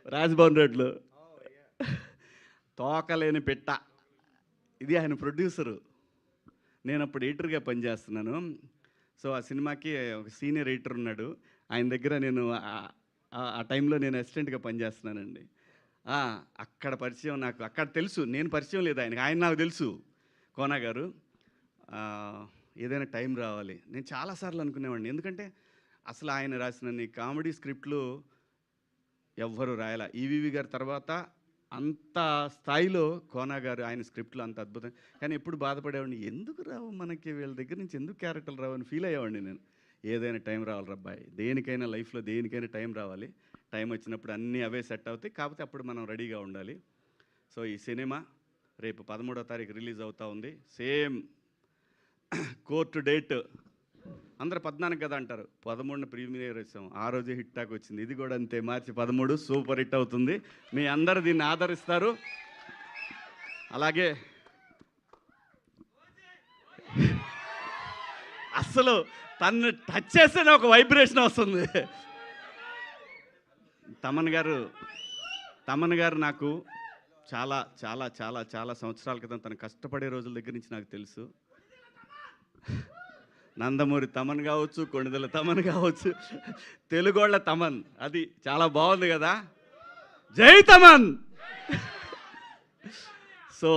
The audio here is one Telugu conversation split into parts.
రాజ్‌భవన్ రోడ్‌లో. తోకలేని పిట్ట. ఇది ఆయన ప్రొడ్యూసరు. నేనప్పుడు ఎడిటర్‌గా పనిచేస్తున్నాను. సో, ఆ సినిమాకి ఒక సీనియర్ ఎడిటర్ ఉన్నాడు. ఆయన దగ్గర నేను ఆ టైంలో నేను అసిస్టెంట్‌గా పనిచేస్తున్నానండి. ఆ! అక్కడ పరిచయం నాకు. అక్కడ తెలుసు. నేను పరిచయం లేదు ఆయనకి. ఆయన నాకు తెలుసు. కోన గారు. ఆహ్, ఏదైనా టైం రావాలి. నేను చాలా సార్లు అనుకునేవాడిని. ఎందుకంటే అసలు ఆయన రాసినన్ని కామెడీ స్క్రిప్ట్‌లు ఎవ్వరు రాయలా. ఈవీవి గారి తర్వాత అంత స్థాయిలో కోన గారు ఆయన స్క్రిప్ట్‌లు అంత అద్భుతం. కానీ ఎప్పుడు బాధపడేవాడిని. ఎందుకు రావు మనకి వీళ్ళ దగ్గర నుంచి ఎందుకు క్యారెక్టర్లు రావు అని ఫీల్ అయ్యేవాడిని నేను. ఏదైనా టైం రావాలి రబ్బాయి. దేనికైనా లైఫ్‌లో దేనికైనా టైం రావాలి. టైం వచ్చినప్పుడు అన్నీ అవే సెట్ అవుతాయి. కాకపోతే అప్పుడు మనం రెడీగా ఉండాలి. సో, ఈ సినిమా రేపు 13వ తారీఖు రిలీజ్ అవుతా ఉంది. సేమ్ కోర్టు డేట్ అందరూ 14 కదా అంటారు. 13న ప్రీమియర్ ఇచ్చాం. ఆ రోజే హిట్ టాక్ వచ్చింది. ఇది కూడా అంతే. మార్చి 13 సూపర్ హిట్ అవుతుంది. మీ అందరూ దీన్ని ఆదరిస్తారు. అలాగే అస్సలు తన్ను టచ్ చేస్తేనే ఒక వైబ్రేషన్ వస్తుంది. తమన్ గారు తమన్ గారు నాకు చాలా చాలా చాలా చాలా సంవత్సరాల క్రితం తను కష్టపడే రోజుల దగ్గర నుంచి నాకు తెలుసు. నందమూరి తమన్ కావచ్చు, కొణిదెల తమన్ కావచ్చు, తెలుగోళ్ళ తమన్. అది చాలా బాగుంది కదా. జై తమన్. సో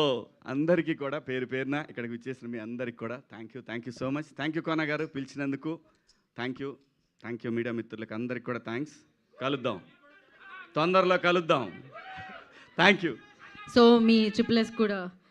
అందరికీ కూడా పేరు పేరున ఇక్కడికి వచ్చేసిన మీ అందరికి కూడా thank you so much. Thank you Kona గారు పిలిచినందుకు. థ్యాంక్ యూ మీడియా మిత్రులకు అందరికి కూడా థ్యాంక్స్. కలుద్దాం, తొందరలో కలుద్దాం. Thank you. So me triple S కూడా